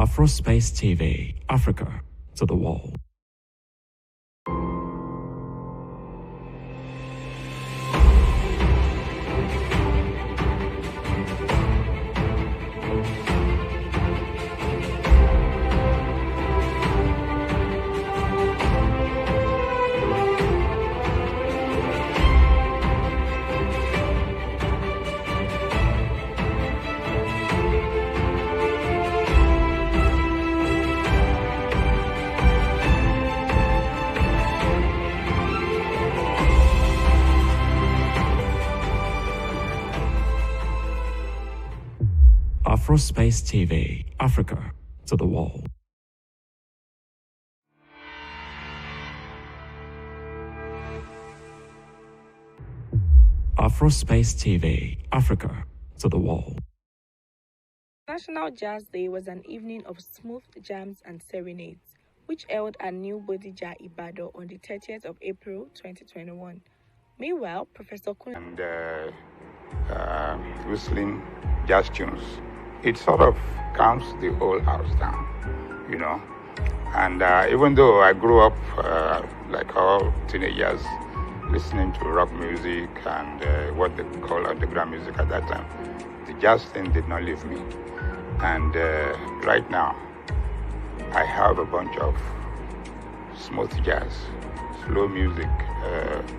Afrospace TV, Africa to the world. Afrospace TV, Africa to the world. Afrospace TV, Africa to the world. National Jazz Day was an evening of smooth jams and serenades, which held at New Bodija, Ibadan on the 30th of April 2021. Meanwhile, Professor Kun and whistling jazz tunes, it sort of calms the whole house down, you know. And even though I grew up like all teenagers, listening to rock music and what they call underground music at that time, the jazz thing did not leave me. And right now, I have a bunch of smooth jazz, slow music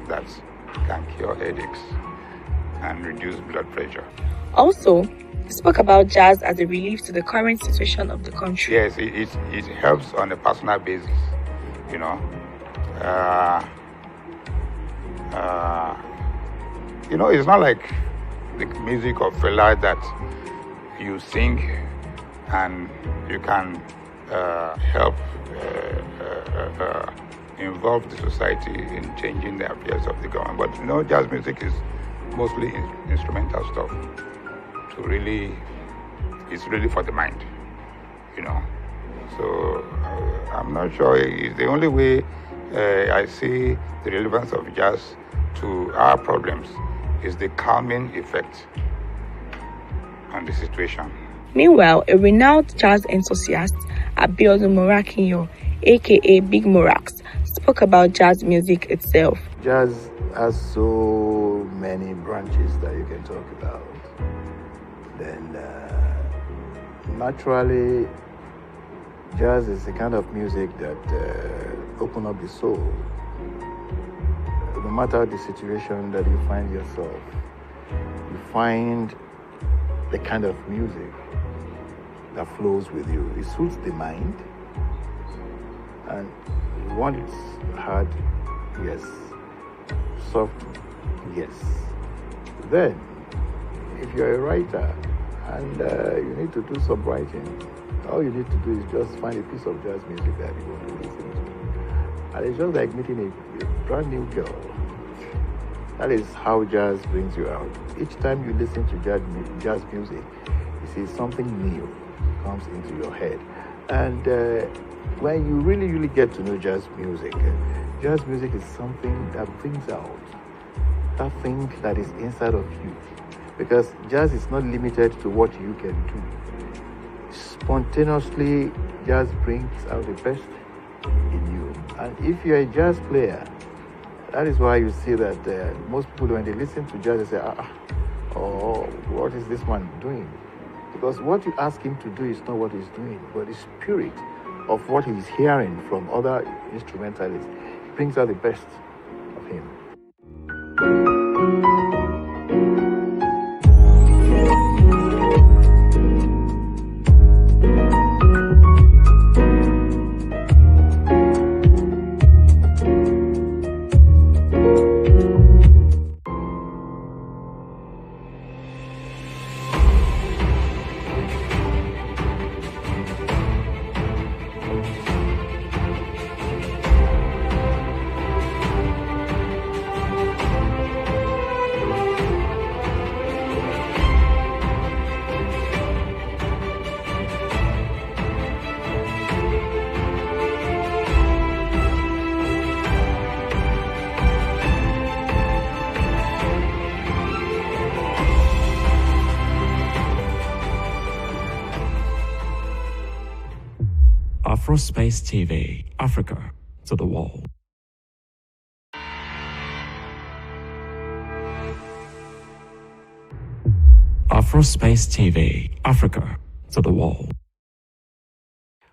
that can cure headaches and reduce blood pressure. also spoke about jazz as a relief to the current situation of the country. Yes, it helps on a personal basis, you know. You know, it's not like the music of Fela that you sing and you can help involve the society in changing the affairs of the government. But you know, jazz music is mostly instrumental stuff. To really, it's really for the mind, you know. So I'm not sure. It's the only way I see the relevance of jazz to our problems is the calming effect on the situation. Meanwhile, a renowned jazz enthusiast, Abiodun Morakinyo, aka Big Morax, spoke about jazz music itself. Jazz has so many branches that you can talk about. Then naturally, jazz is the kind of music that opens up the soul. No matter the situation that you find yourself, you find the kind of music that flows with you. It suits the mind, and you want it hard, yes. Soft, yes. Then, if you're a writer and you need to do some writing, all you need to do is just find a piece of jazz music that you want to listen to. And it's just like meeting a brand new girl. That is how jazz brings you out. Each time you listen to jazz music, you see something new comes into your head. And when you really get to know jazz music is something that brings out that thing that is inside of you. Because jazz is not limited to what you can do. Spontaneously, jazz brings out the best in you. And if you're a jazz player, that is why you see that most people, when they listen to jazz, they say, oh, what is this one doing? Because what you ask him to do is not what he's doing, but the spirit of what he's hearing from other instrumentalists brings out the best of him. Afrospace TV, Africa to the world. Afrospace TV, Africa to the world.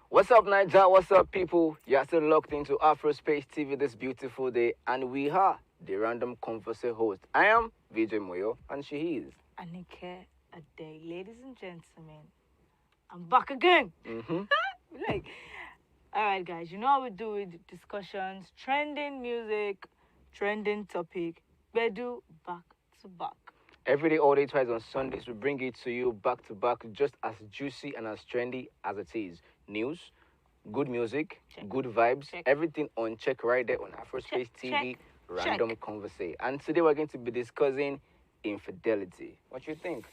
What's up, Niger? What's up, people? You're still locked into Afrospace TV this beautiful day, and we are the Random Conversation host. I am VJ Moyo, and she is Anike Ade. Ladies and gentlemen, I'm back again. All right, guys, you know how we do with discussions, trending music, trending topic. Bedu back to back. Every day, all day, twice on Sundays, we bring it to you back to back, just as juicy and as trendy as it is. News, good music, good vibes, everything on check right there on Afrospace TV, Random Conversation. And today we're going to be discussing infidelity. What do you think?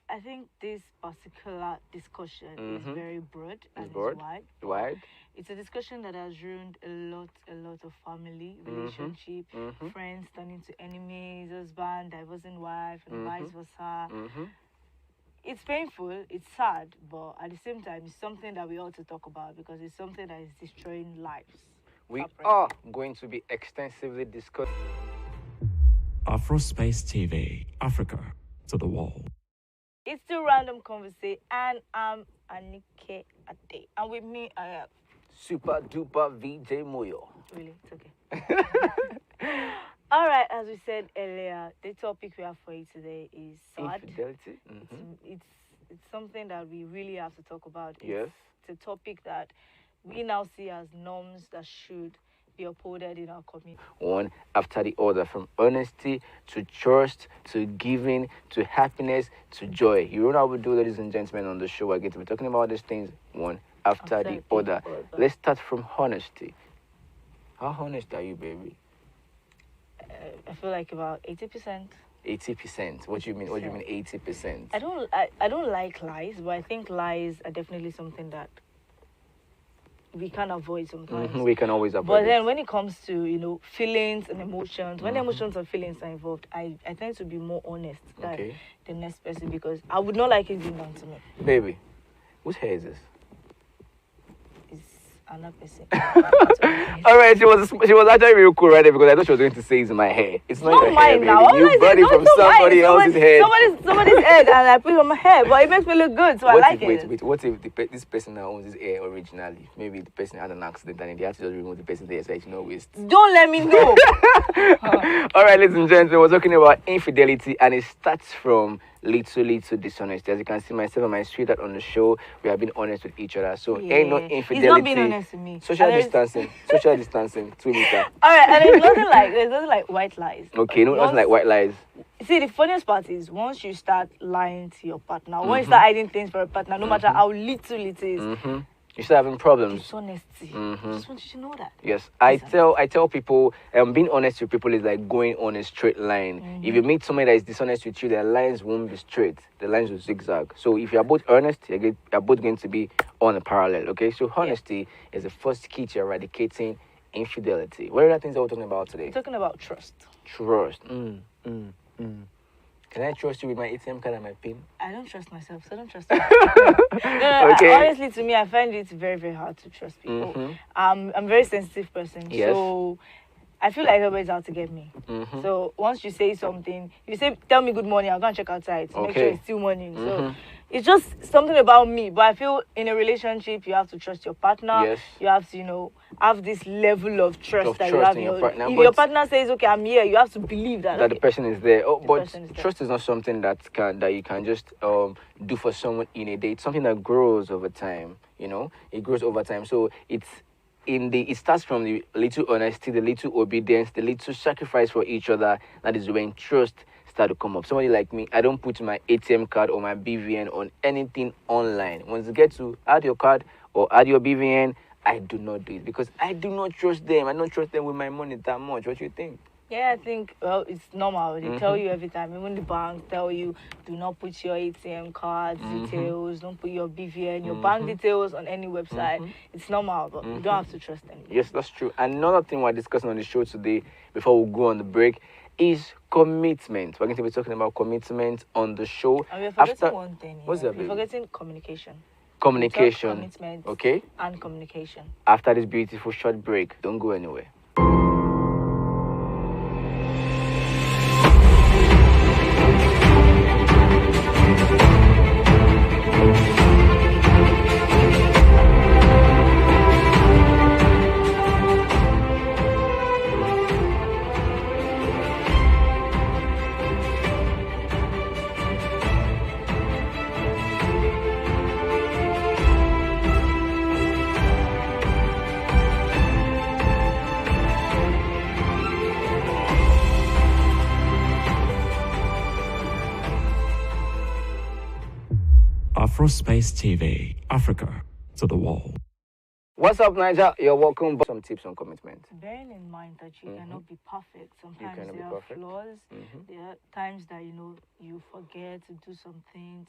I think this particular discussion is very broad and Wide? It's a discussion that has ruined a lot of family, relationship, friends turning to enemies, husband divorcing wife, and vice versa. It's painful, it's sad, but at the same time, it's something that we ought to talk about because it's something that is destroying lives. We are going to be extensively discussing Afrospace TV, Africa to the world. It's the Random Conversation, and I'm Anike Ade. And with me, I have super duper VJ Moyo. Really? It's okay. All right, as we said earlier, the topic we have for you today is sad. Infidelity. It's something that we really have to talk about. Yes. It's a topic that we now see as norms that should be upholded in our community. One after the other, from honesty to trust to giving to happiness to joy. You know how we do, ladies and gentlemen, on the show. We're going to be talking about these things one after the other. Let's start from honesty. How honest are you, baby? I feel like about 80%. 80%. What do you mean? What do you mean 80%? I don't like lies, but I think lies are definitely something that we can't avoid sometimes. We can always avoid. But then when it comes to, feelings and emotions, when emotions and feelings are involved, I tend to be more honest than the next person because I would not like it being done to me. Baby, whose hair is this? Another person. All right, she was actually real cool right there because I thought she was going to say it's my hair. It's not your hair, baby. Now. You brought it from somebody else's head. Somebody's head, and I put it on my hair, but it makes me look good, so I like it. Wait. What if this person that owns his hair originally, maybe the person had an accident and they had to just remove the person's hair so it's no waste? Don't let me know. All right, ladies and gentlemen, we're talking about infidelity, and it starts from little dishonesty. As you can see, myself and my sweetheart on the show, we have been honest with each other. So ain't no infidelity. He's not being honest with me. Social distancing, 2 meters. All right, and there's nothing like white lies. Okay, nothing like white lies. See, the funniest part is once you start lying to your partner, once you start hiding things for a partner, no matter how little it is, you start having problems. Dishonesty. I just want you to know that. Yes, I tell people, being honest with people is like going on a straight line. If you meet somebody that is dishonest with you, their lines won't be straight. The lines will zigzag. So if you are both honest, you're both going to be on a parallel. Okay, so honesty is the first key to eradicating infidelity. What are the things that we're talking about today? We're talking about trust. Trust. Can I trust you with my ATM card and my PIN? I don't trust myself, so I don't trust you. Okay. Honestly, to me, I find it very, very hard to trust people. I'm a very sensitive person, so I feel like everybody's out to get me. So once you say something, you say, tell me good morning, I'll go and check outside to make sure it's still morning. So it's just something about me. But I feel in a relationship, you have to trust your partner. Yes. You have to, have this level of trust that you have in your partner. If your partner says, okay, I'm here, you have to believe that the person is there. But trust is not something that you can just do for someone in a day. It's something that grows over time. It grows over time. So it starts from the little honesty, the little obedience, the little sacrifice for each other. That is when trust start to come up. Somebody like me, I don't put my ATM card or my BVN on anything online. Once you get to add your card or add your BVN, I do not do it because I do not trust them. I don't trust them with my money that much. What do you think? Yeah, I think, it's normal. They tell you every time. Even the bank tell you, do not put your ATM card details, don't put your BVN, your bank details on any website. It's normal, but you don't have to trust them. Yes, that's true. Another thing we're discussing on the show today, before we go on the break, is commitment. We're going to be talking about commitment on the show. And we're forgetting one thing. What's that, We're forgetting communication. communication. Commitment. Okay. And communication. After this beautiful short break, don't go anywhere. Afrospace TV, Africa to the wall. What's up, Niger? You're welcome. Some tips on commitment. Bearing in mind that you cannot be perfect. Sometimes cannot be there are perfect. flaws. There are times that you forget to do some things.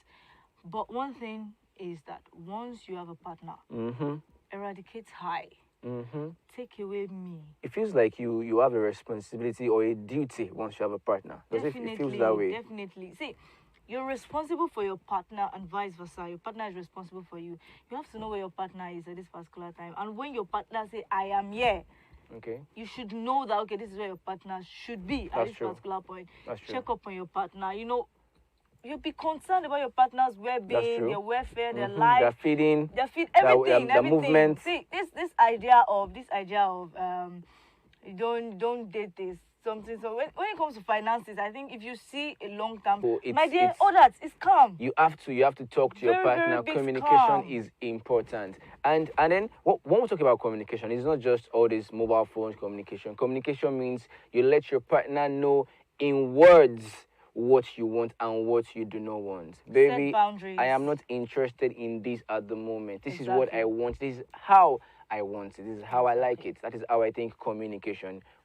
But one thing is that once you have a partner, eradicate high. Take away me. It feels like you have a responsibility or a duty once you have a partner. Does it feel that way? Definitely. See, you're responsible for your partner and vice versa. Your partner is responsible for you. You have to know where your partner is at this particular time. And when your partner say, I am here, okay, you should know that, okay, this is where your partner should be at this particular point. That's true. Check up on your partner. You'll be concerned about your partner's well-being, their welfare, their life. Their feeding. Their feed, everything, the everything. movement. See, this idea of don't date this. Something. So when it comes to finances, I think if you see a long-term, my dear, all that is calm. You have to talk to your partner. Communication is important. And then when we talk about communication, it's not just all this mobile phone communication. Communication means you let your partner know in words what you want and what you do not want. Baby, set boundaries. I am not interested in this at the moment. This is what I want. This is how I want it. This is how I like it. That is how I think communication